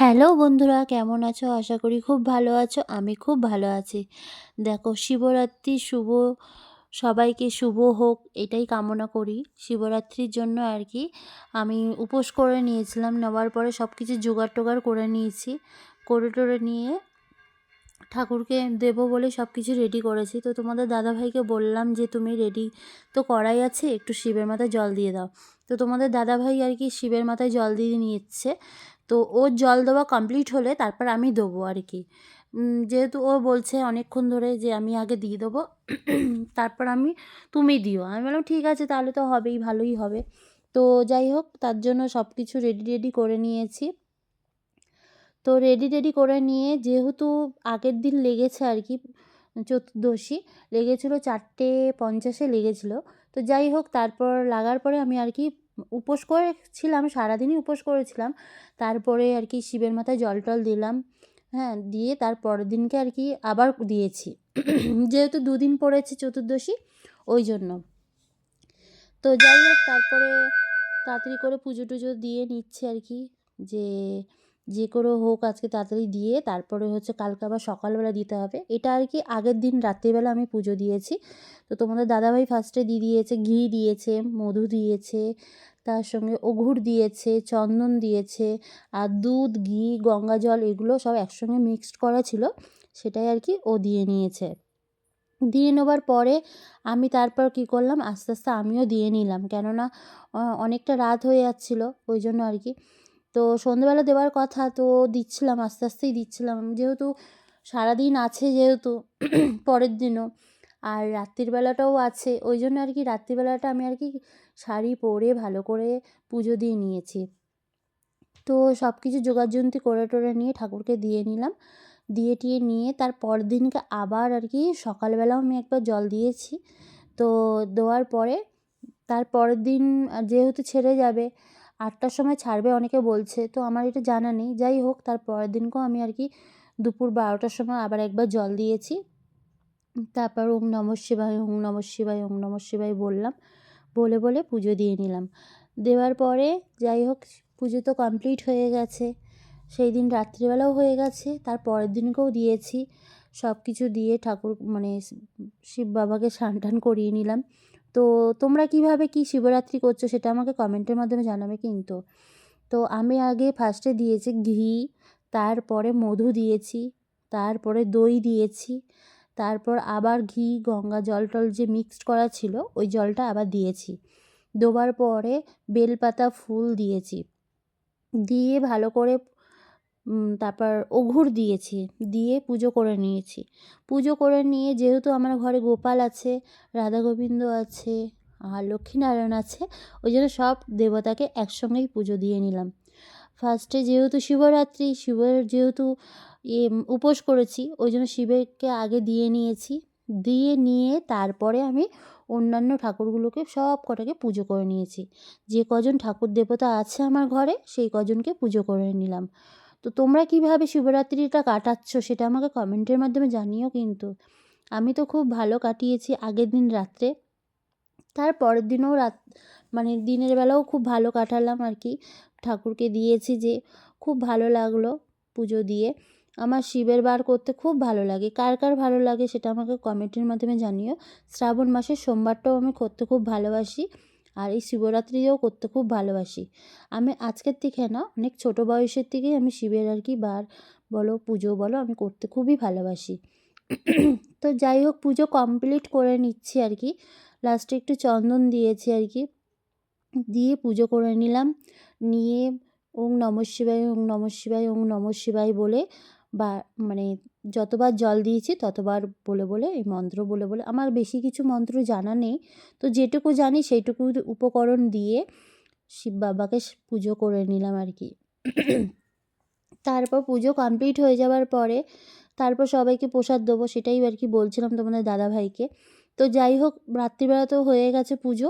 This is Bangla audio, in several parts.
হ্যালো বন্ধুরা, কেমন আছো? আশা করি খুব ভালো আছো। আমি খুব ভালো আছি। দেখো, শিবরাত্রি শুভ, সবাইকে শুভ হোক এটাই কামনা করি। শিবরাত্রির জন্য আর কি আমি উপোস করে নিয়েছিলাম। নেওয়ার পরে সব কিছু জোগাড়-টোগাড় করে নিয়েছি। করে-টোরে নিয়ে ঠাকুরকে দেবো বলে সব কিছু রেডি করেছি। তো তোমাদের দাদাভাইকে বললাম যে, "তুমি রেডি তো করাই আছে, একটু শিবের মাথায় জল দিয়ে দাও।" তো তোমাদের দাদাভাই আর কি শিবের মাথায় জল দিয়ে নিচ্ছে। তো ওর জল দেওয়া কমপ্লিট হলে তারপর আমি দেবো আর কি। যেহেতু ও বলছে অনেকক্ষণ ধরে যে আমি আগে দিয়ে দেবো, তারপর তুমি দিও। আমি বললাম ঠিক আছে, তাহলে তো হবেই, ভালোই হবে। তো যাই হোক, তার জন্য সব কিছু রেডি করে নিয়েছি। তো রেডি করে নিয়ে, যেহেতু আগের দিন লেগেছে আর কি, চতুর্দশী লেগেছিলো 4:50 লেগেছিলো। তো যাই হোক, তারপর লাগার পরে আমি আর কি উপোস করেছিলাম, সারাদিনই উপোস করেছিলাম। তারপরে আর কি শিবের মাথায় জল টল দিলাম, হ্যাঁ, দিয়ে তার পরের দিনকে আর কি আবার দিয়েছি। যেহেতু দুদিন পড়েছে চতুর্দশী, ওই জন্য। তো যাই হোক, তারপরে তাড়াতাড়ি করে পুজো টুজো দিয়ে নিচ্ছে আর কি, যে যে করে হোক আজকে তাড়াতাড়ি দিয়ে তারপরে হচ্ছে কালকে আবার সকালবেলা দিতে হবে। এটা আর কি আগের দিন রাত্রিবেলা আমি পুজো দিয়েছি। তো তোমাদের দাদাভাই ফার্স্টে দিয়েছে, ঘি দিয়েছে, মধু দিয়েছে, তার সঙ্গে অঘুর দিয়েছে, চন্দন দিয়েছে, আর দুধ, ঘি, গঙ্গা জল এগুলো সব একসঙ্গে মিক্সড করা ছিল, সেটাই আর কি ও দিয়ে নিয়েছে। দিয়ে নেবার পরে আমি তারপর কী করলাম, আস্তে আস্তে আমিও দিয়ে নিলাম, কেননা অনেকটা রাত হয়ে যাচ্ছিলো, ওই জন্য আর কি। তো সন্ধেবেলা দেওয়ার কথা, তো দিচ্ছিলাম, আস্তে আস্তেই দিচ্ছিলাম, যেহেতু সারাদিন আছে, যেহেতু পরের দিনও আর রাত্রির বেলাটাও আছে, ওই জন্য আর কি রাত্রিবেলাটা আমি আর কি শাড়ি পরে ভালো করে পুজো দিয়ে নিয়েছি। তো সব কিছু জোগাড়যন্ত্রী করে টোরে নিয়ে ঠাকুরকে দিয়ে নিলাম। দিয়ে টিয়ে নিয়ে তার পরের দিনকে আবার আর কি সকালবেলাও আমি একবার জল দিয়েছি। তো দেওয়ার পরে তার পরের দিন যেহেতু ছেড়ে যাবে, 8টার সময় ছাড়বে অনেকে বলছে, তো আমার এটা জানা নেই। যাই হোক, তার পরের দিনকেও আমি আর কি দুপুর 12টার সময় আবার একবার জল দিয়েছি। তারপর ওম নমঃ শিবায়, ওম নমঃ শিবায়, ওম নমঃ শিবায় বললাম, বলে পুজো দিয়ে নিলাম। দেওয়ার পরে যাই হোক, পুজো তো কমপ্লিট হয়ে গেছে। সেই দিন রাত্রিবেলাও হয়ে গেছে, তার পরের দিনকেও দিয়েছি। সব কিছু দিয়ে ঠাকুর মানে শিব বাবাকে স্নান টান করিয়ে নিলাম। তো তোমরা কীভাবে কী শিবরাত্রি করছো সেটা আমাকে কমেন্টের মাধ্যমে জানাবে কিন্তু। তো আমি আগে ফার্স্টে দিয়েছি ঘি, তারপরে মধু দিয়েছি, তারপরে দই দিয়েছি, তারপর আবার ঘি, গঙ্গা জল টল যে মিক্সড করা ছিল ওই জলটা আবার দিয়েছি। দেওয়ার পরে বেলপাতা, ফুল দিয়েছি, দিয়ে ভালো করে তারপর অঘুর দিয়েছি, দিয়ে পুজো করে নিয়েছি। পুজো করে নিয়ে, যেহেতু আমার ঘরে গোপাল আছে, রাধা গোবিন্দ আছে, আর লক্ষ্মীনারায়ণ আছে, ওই জন্য সব দেবতাকে একসঙ্গেই পুজো দিয়ে নিলাম। ফার্স্টে যেহেতু শিবরাত্রি, শিবের যেহেতু উপোস করেছি, ওই জন্য শিবকে আগে দিয়ে নিয়েছি। দিয়ে নিয়ে তারপরে আমি অন্যান্য ঠাকুরগুলোকে সব কটাকে পুজো করে নিয়েছি। যে কজন ঠাকুর দেবতা আছে আমার ঘরে সেই কজনকে পুজো করে নিলাম। তো তোমরা কীভাবে শিবরাত্রিটা কাটাচ্ছ সেটা আমাকে কমেন্টের মাধ্যমে জানিও কিন্তু। আমি তো খুব ভালো কাটিয়েছি আগের দিন রাত্রে। তার পরের দিনও মানে দিনের বেলাও খুব ভালো কাটালাম আর কি। ঠাকুরকে দিয়েছি, যে খুব ভালো লাগলো পুজো দিয়ে। আমার শিবের বার করতে খুব ভালো লাগে। কার কার ভালো লাগে সেটা আমাকে কমেন্টের মাধ্যমে জানিও। শ্রাবণ মাসের সোমবারটাও আমি করতে খুব ভালোবাসি, আর এই শিবরাত্রিও করতে খুব ভালোবাসি। আমি আজকের থেকে না, অনেক ছোট বয়সের থেকেই আমি শিবের আর কি বার বলো, পুজো বলো, আমি করতে খুবই ভালোবাসি। তো যাই হোক, পুজো কমপ্লিট করে নিচ্ছি আর কি। লাস্টে একটু চন্দন দিয়েছি আর কি, দিয়ে পুজো করে নিলাম। নিয়ে ওম নমঃ শিবায়, ওম নমঃ শিবায়, ওম নমঃ শিবায় বলে, বা মানে যতবার জল দিয়েছি ততবার বলে এই মন্ত্র বলে, আমার বেশি কিছু মন্ত্র জানা নেই। তো যেটুকু জানি সেইটুকু উপকরণ দিয়ে শিব বাবাকে পুজো করে নিলাম আর কি। তারপর পুজো কমপ্লিট হয়ে যাওয়ার পরে তারপর সবাইকে প্রসাদ দেবো, সেটাই আর কি বলছিলাম তোমাদের দাদাভাইকে। তো যাই হোক, রাত্রিবেলা তো হয়ে গেছে পুজো।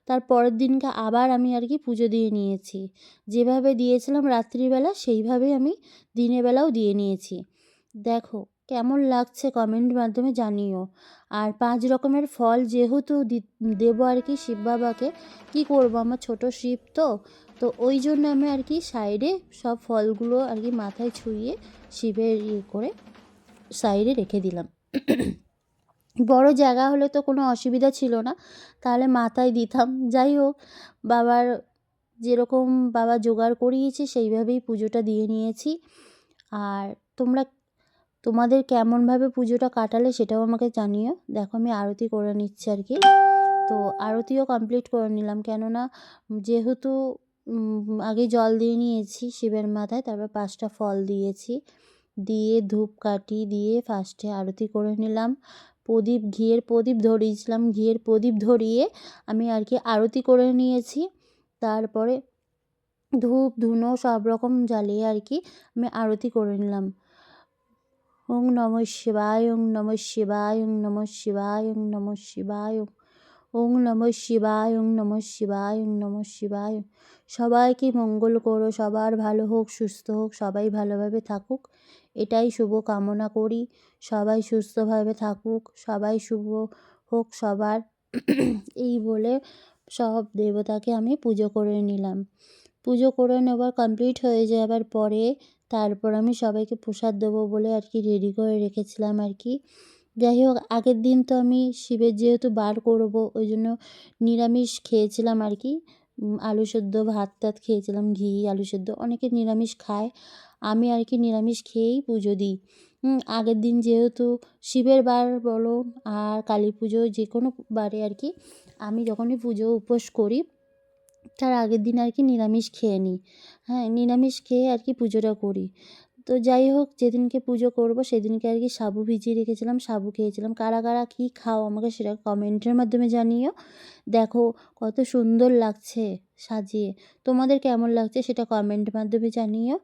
তার পরের দিনকে আবার আমি আর কি পুজো দিয়ে নিয়েছি। যেভাবে দিয়েছিলাম রাত্রিবেলা সেইভাবেই আমি দিনের বেলাও দিয়ে নিয়েছি। দেখো কেমন লাগছে কমেন্ট মাধ্যমে জানিও। আর 5 রকমের ফল যেহেতু দেবো আর কি শিব বাবাকে, কী করবো, আমার ছোটো শিব তো তো ওই জন্য আমি আর কি সাইডে সব ফলগুলো আর কি মাথায় ছুঁয়ে শিবের করে সাইডে রেখে দিলাম। বড় জায়গা হলে তো কোনো অসুবিধা ছিল না, তাহলে মাথায় দিতাম। যাই হোক, বাবার যেরকম বাবা জোগাড় করিয়েছে সেইভাবেই পুজোটা দিয়ে নিয়েছি। আর তোমাদের কেমনভাবে পুজোটা কাটালে সেটাও আমাকে জানিও। দেখো আমি আরতি করে নিচ্ছি আর কি। তো আরতিও কমপ্লিট করে নিলাম, কেননা যেহেতু আগে জল দিয়ে নিয়েছি শিবের মাথায়, তারপর 5টা ফল দিয়েছি, দিয়ে ধূপকাঠি দিয়ে ফার্স্টে আরতি করে নিলাম। ঘিয়ের প্রদীপ ধরিয়েছিলাম, ঘিয়ের প্রদীপ ধরিয়ে আমি আর কি আরতি করে নিয়েছি। তারপরে ধূপ ধুনো সব রকম জ্বালিয়ে আর কি আমি আরতি করে নিলাম। ওং নমঃ শিবায়, ওং নমঃ শিবায়, ওং নমঃ শিবায়, ওং নমঃ শিবায়, ওং নমঃ শিবায়, ওং নমঃ শিবায়, ওং নমঃ শিবায়। সবাইকে মঙ্গল করো, সবার ভালো হোক, সুস্থ হোক, সবাই ভালোভাবে থাকুক, এটাই শুভ কামনা করি। সবাই সুস্থভাবে থাকুক, সবাই শুভ হোক সবার, এই বলে সব দেবতাকে আমি পুজো করে নিলাম। পুজো করে নেবার কমপ্লিট হয়ে যাবার পরে তারপর আমি সবাইকে প্রসাদ দেবো বলে আর কি রেডি করে রেখেছিলাম আর কি। যাই হোক, আগের দিন তো আমি শিবের যেহেতু বার করব, ওই জন্য নিরামিষ খেয়েছিলাম আর কি। আলু সেদ্ধ, ভাত টাত খেয়েছিলাম, ঘি আলু সেদ্ধ। অনেকে নিরামিষ খায়, আমি আর কি নিরামিষ খেয়েই পুজো দিই। আগের দিন যেহেতু শিবের বার বলো আর কালী পুজো যে কোনো বারে আর কি আমি যখনই পুজো উপোস করি তার আগের দিন আর কি নিরামিষ খেয়ে নিই। হ্যাঁ, নিরামিষ খেয়ে আর কি পুজোটা করি। তো যাই হোক, যেদিনকে পুজো করব সেদিনকে আর কি সাবু ভিজিয়ে রেখেছিলাম, সাবু খেয়েছিলাম। কারা কারা কী খাও আমাকে সেটা কমেন্টের মাধ্যমে জানিও। দেখো কত সুন্দর লাগছে সাজিয়ে, তোমাদের কেমন লাগছে সেটা কমেন্টের মাধ্যমে জানিও।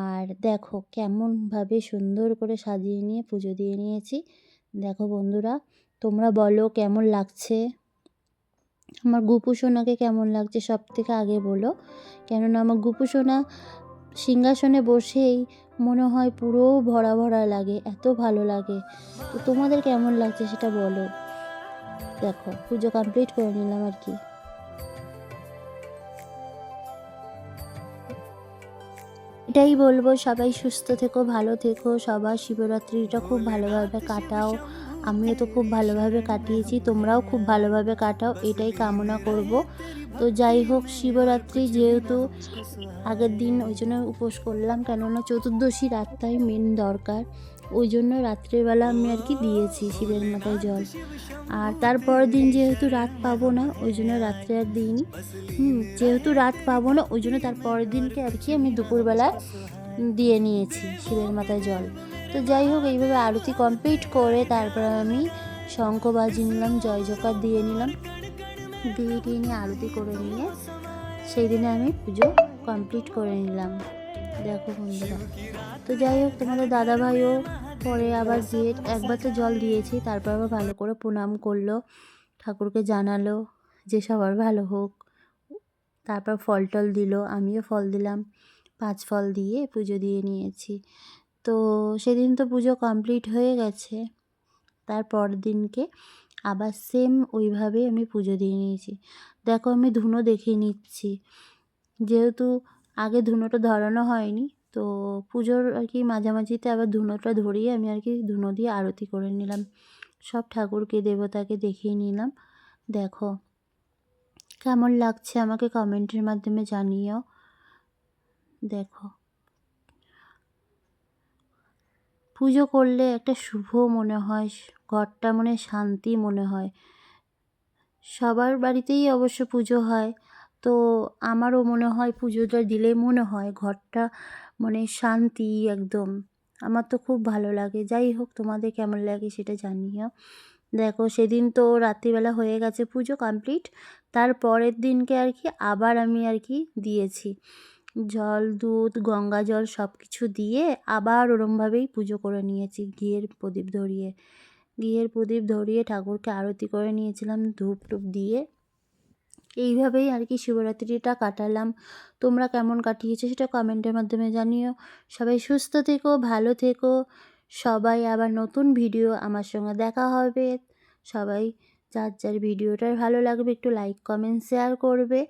আর দেখো কেমনভাবে সুন্দর করে সাজিয়ে নিয়ে পুজো দিয়ে নিয়েছি। দেখো বন্ধুরা, তোমরা বলো কেমন লাগছে, আমার গুপু সোনাকে কেমন লাগছে সব থেকে আগে বলো, কেননা আমার গুপু সোনা সিংহাসনে বসেই মনে হয় পুরো ভরা ভরা লাগে, এত ভালো লাগে। তো তোমাদের কেমন লাগছে সেটা বলো। দেখো পুজো কমপ্লিট করে নিলাম আর কি। এটাই বলবো, সবাই সুস্থ থেকো, ভালো থেকো, সবার শিবরাত্রিটা খুব ভালোভাবে কাটাও। আমিও তো খুব ভালোভাবে কাটিয়েছি, তোমরাও খুব ভালোভাবে কাটাও, এটাই কামনা করব। তো যাই হোক, শিবরাত্রি যেহেতু আগের দিন ওই জন্য উপোস করলাম, কেননা চতুর্দশী রাতটাই মেন দরকার, ওই জন্য রাত্রেবেলা আমি আর কি দিয়েছি শিবের মাথায় জল। আর তারপরের দিন যেহেতু রাত পাবো না ওই জন্য রাত্রে আর দিইনি। যেহেতু রাত পাবো না ওই জন্য তারপরের দিনকে আর কি আমি দুপুরবেলা দিয়ে নিয়েছি শিবের মাথায় জল। তো যাই হোক, এইভাবে আরতি কমপ্লিট করে তারপর আমি শঙ্খ বাজিয়ে নিলাম, জয় জয়কার দিয়ে নিলাম, দিয়ে নিয়ে আরতি করে নিয়ে সেই দিনে আমি পুজো কমপ্লিট করে নিলাম। দেখো বন্ধুরা, তো যাই হোক, তোমাদের দাদাভাইও পরে আবার গিয়ে একবার তো জল দিয়েছি, তারপর আবার ভালো করে প্রণাম করলো, ঠাকুরকে জানালো যে সবার ভালো হোক। তারপর ফল টল দিল, আমিও ফল দিলাম, 5 ফল দিয়ে পুজো দিয়ে নিয়েছি। তো সেদিন তো পুজো কমপ্লিট হয়ে গেছে, তারপর দিনকে আবার সেম ওইভাবে আমি পুজো দিয়ে নিয়েছি। দেখো আমি ধুনো দেখিয়ে নিচ্ছি, যেহেতু আগে ধুনোটা ধরানো হয়নি, তো পুজোর আর কি মাঝামাঝিতে আবার ধুনোটা ধরিয়ে আমি আর কি ধুনো দিয়ে আরতি করে নিলাম, সব ঠাকুরকে দেবতাকে দেখিয়ে নিলাম। দেখো কেমন লাগছে আমাকে কমেন্টের মাধ্যমে জানিও। দেখো পুজো করলে একটা শুভ মনে হয়, ঘরটা মনে শান্তি মনে হয়। সবার বাড়িতেই অবশ্য পুজো হয়, তো আমারও মনে হয় পুজোটা দিলে মনে হয় ঘরটা মানে শান্তি একদম, আমার তো খুব ভালো লাগে। যাই হোক, তোমাদের কেমন লাগে সেটা জানিও। দেখো সেদিন তো রাত্রিবেলা হয়ে গেছে পুজো কমপ্লিট, তার পরের দিনকে আর কি আবার আমি আর কি দিয়েছি জল, দুধ, গঙ্গা জল সব কিছু দিয়ে আবার ওরমভাবেই পুজো করে নিয়েছি, ঘিয়ের প্রদীপ ধরিয়ে ঠাকুরকে আরতি করে নিয়েছিলাম ধূপ টুপ দিয়ে। এইভাবেই আর কি শিবরাত্রিটা কাটালাম। তোমরা কেমন কাটিয়েছো সেটা কমেন্টের মাধ্যমে জানিও। সবাই সুস্থ থেকো, ভালো থেকো, সবাই আবার নতুন ভিডিও আমার সঙ্গে দেখা হবে। সবাই যার যার ভিডিওটা ভালো লাগবে একটু লাইক কমেন্ট শেয়ার করবে,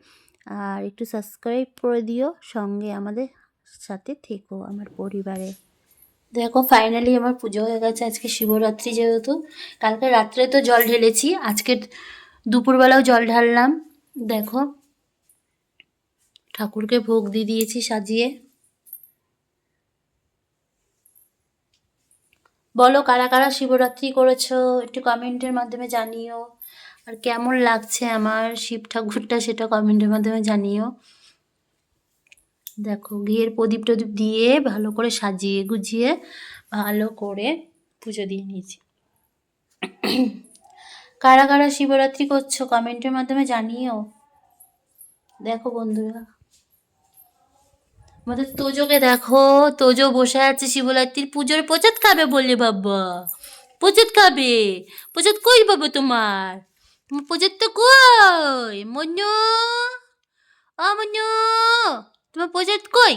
আর একটু সাবস্ক্রাইব করে দিও, সঙ্গে আমাদের সাথে থেকো আমার পরিবারে। দেখো ফাইনালি আমার পুজো হয়ে গেছে। আজকে শিবরাত্রি যেহেতু, কালকে রাত্রে তো জল ঢেলেছি, আজকে দুপুরবেলাও জল ঢাললাম। দেখো ঠাকুরকে ভোগ দিয়ে দিয়েছি সাজিয়ে। বলো কারা কারা শিবরাত্রি করেছো, একটু কমেন্টের মাধ্যমে জানিও। আর কেমন লাগছে আমার শিব ঠাকুরটা সেটা কমেন্টের মাধ্যমে জানিও। দেখো ঘিয়ের প্রদীপ টদীপ দিয়ে ভালো করে সাজিয়ে গুজিয়ে ভালো করে পুজো দিয়ে নিয়েছি। কারা কারা শিবরাত্রি করছো কমেন্টের মাধ্যমে জানিও। দেখো বন্ধুরা আমাদের তোজোকে দেখো, তোজো বসে আছে শিবরাত্রির পুজোর প্রসাদ খাবে বললে বাবা। প্রসাদ খাবে? প্রসাদ কই বাবা তোমার? তোমার প্রসাদটা কই? মনু, ও মনু, তোমার প্রসাদ কই?